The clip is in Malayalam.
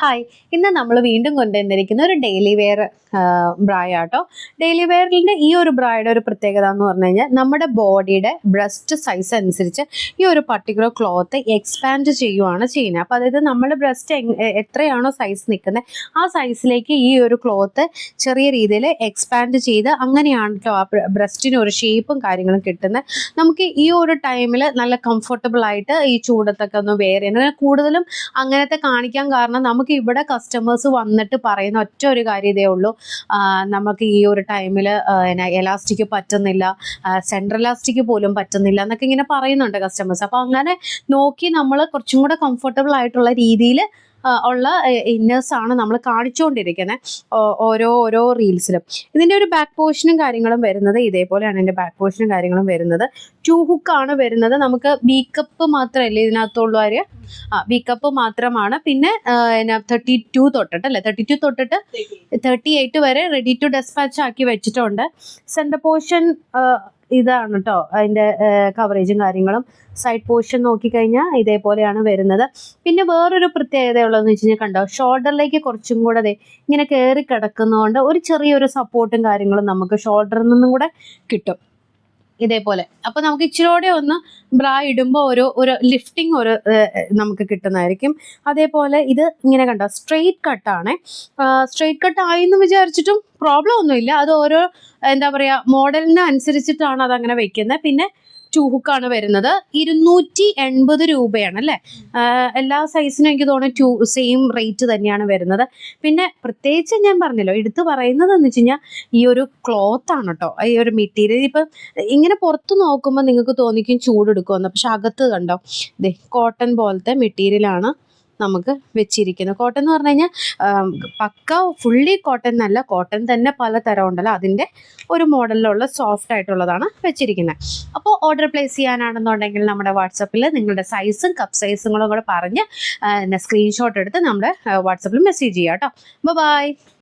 ഹായ്, ഇന്ന് നമ്മൾ വീണ്ടും കൊണ്ടുവന്നിരിക്കുന്ന ഒരു ഡെയിലി വെയർ ബ്രായ കേട്ടോ. ഡെയിലി വെയറിൻ്റെ ഈ ഒരു ബ്രായുടെ ഒരു പ്രത്യേകത എന്ന് പറഞ്ഞു കഴിഞ്ഞാൽ നമ്മുടെ ബോഡിയുടെ ബ്രസ്റ്റ് സൈസ് അനുസരിച്ച് ഈ ഒരു പർട്ടിക്കുലർ ക്ലോത്ത് എക്സ്പാൻഡ് ചെയ്യുവാണ് ചെയ്യുന്നത്. അപ്പോൾ അതായത് നമ്മുടെ ബ്രസ്റ്റ് എത്രയാണോ സൈസ് നിൽക്കുന്നത് ആ സൈസിലേക്ക് ഈ ഒരു ക്ലോത്ത് ചെറിയ രീതിയിൽ എക്സ്പാൻഡ് ചെയ്ത് അങ്ങനെയാണ് കേട്ടോ ആ ബ്രസ്റ്റിന് ഒരു ഷേപ്പും കാര്യങ്ങളും കിട്ടുന്നത്. നമുക്ക് ഈ ഒരു ടൈമിൽ നല്ല കംഫർട്ടബിൾ ആയിട്ട് ഈ ചൂടത്തൊക്കെ ഒന്ന് വെയർ ചെയ്യുന്നത്. കൂടുതലും അങ്ങനത്തെ കാണിക്കാൻ കാരണം നമുക്ക് ഇവിടെ കസ്റ്റമേഴ്സ് വന്നിട്ട് പറയുന്ന ഒറ്റ ഒരു കാര്യം ഇതേ ഉള്ളൂ, നമുക്ക് ഈ ഒരു ടൈമിൽ എലാസ്റ്റിക് പറ്റുന്നില്ല, സെൻട്രൽ എലാസ്റ്റിക് പോലും പറ്റുന്നില്ല എന്നൊക്കെ ഇങ്ങനെ പറയുന്നുണ്ട് കസ്റ്റമേഴ്സ്. അപ്പോൾ അങ്ങനെ നോക്കി നമ്മൾ കുറച്ചും കൂടെ കംഫർട്ടബിൾ ആയിട്ടുള്ള രീതിയിൽ ഉള്ള ഇന്നേഴ്സാണ് നമ്മൾ കാണിച്ചുകൊണ്ടിരിക്കുന്നത് ഓരോ റീൽസിലും. ഇതിൻ്റെ ഒരു ബാക്ക് പോർഷനും കാര്യങ്ങളും വരുന്നത് ഇതേപോലെയാണ്. ഇതിൻ്റെ ബാക്ക് പോർഷനും കാര്യങ്ങളും വരുന്നത് 2 ഹുക്കാണ് വരുന്നത്. നമുക്ക് ബി കപ്പ് മാത്രമല്ലേ ഇതിനകത്തുള്ളൂ, ബി കപ്പ് മാത്രമാണ്. പിന്നെ 32 തൊട്ടിട്ട് അല്ലേ 32 തൊട്ടിട്ട് 38 വരെ റെഡി ടു ഡെസ്പാച്ച് ആക്കി വെച്ചിട്ടുണ്ട്. സെൻറ്റർ പോർഷൻ ഇതാണ് കേട്ടോ അതിൻ്റെ കവറേജും കാര്യങ്ങളും. സൈഡ് പോർഷൻ നോക്കിക്കഴിഞ്ഞാൽ ഇതേപോലെയാണ് വരുന്നത്. പിന്നെ വേറൊരു പ്രത്യേകത ഉള്ളതെന്ന് വെച്ച് കഴിഞ്ഞാൽ കണ്ടോ, ഷോൾഡറിലേക്ക് കുറച്ചും കൂടെ ഇങ്ങനെ കയറി കിടക്കുന്നതുകൊണ്ട് ഒരു ചെറിയൊരു സപ്പോർട്ടും കാര്യങ്ങളും നമുക്ക് ഷോൾഡറിൽ നിന്നും കൂടെ കിട്ടും ഇതേപോലെ. അപ്പോൾ നമുക്ക് ഇച്ചിരി ഒന്ന് ബ്രാ ഇടുമ്പോൾ ഒരു ലിഫ്റ്റിംഗ് നമുക്ക് കിട്ടുന്നതായിരിക്കും. അതേപോലെ ഇത് ഇങ്ങനെ കണ്ടോ സ്ട്രെയിറ്റ് കട്ടാണ്. സ്ട്രെയിറ്റ് കട്ട് ആയെന്ന് വിചാരിച്ചിട്ടും പ്രോബ്ലം ഒന്നുമില്ല. അത് ഓരോ എന്താ പറയുക മോഡലിന് അനുസരിച്ചിട്ടാണ് അതങ്ങനെ വെക്കുന്നത്. പിന്നെ 2 ഹുക്കാണ് വരുന്നത്. 280 രൂപയാണ് അല്ലേ. എല്ലാ സൈസിനും എനിക്ക് തോന്നുന്നു സെയിം റേറ്റ് തന്നെയാണ് വരുന്നത്. പിന്നെ പ്രത്യേകിച്ച് ഞാൻ പറഞ്ഞല്ലോ എടുത്ത് പറയുന്നത് എന്ന് വെച്ച് കഴിഞ്ഞാൽ ഈ ഒരു ക്ലോത്താണ് കേട്ടോ, ഈ ഒരു മെറ്റീരിയൽ. ഇപ്പം ഇങ്ങനെ പുറത്ത് നോക്കുമ്പോൾ നിങ്ങൾക്ക് തോന്നിക്കും ചൂടെടുക്കുമെന്ന്, പക്ഷെ അകത്ത് കണ്ടോ ഇതേ കോട്ടൺ പോലത്തെ മെറ്റീരിയലാണ് നമുക്ക് വെച്ചിരിക്കുന്നത്. കോട്ടൺ എന്ന് പറഞ്ഞു കഴിഞ്ഞാൽ പക്ക ഫുള്ളി കോട്ടൺ എന്നല്ല, കോട്ടൺ തന്നെ പല തരം ഉണ്ടല്ലോ, അതിൻ്റെ ഒരു മോഡലിലുള്ള സോഫ്റ്റ് ആയിട്ടുള്ളതാണ് വെച്ചിരിക്കുന്നത്. അപ്പോൾ ഓർഡർ പ്ലേസ് ചെയ്യാനാണെന്നുണ്ടെങ്കിൽ നമ്മുടെ വാട്സപ്പിൽ നിങ്ങളുടെ സൈസും കപ്പ് സൈസുകളും കൂടെ പറഞ്ഞ് സ്ക്രീൻഷോട്ട് എടുത്ത് നമ്മുടെ വാട്സപ്പിൽ മെസ്സേജ് ചെയ്യാം കേട്ടോ. ബൈ.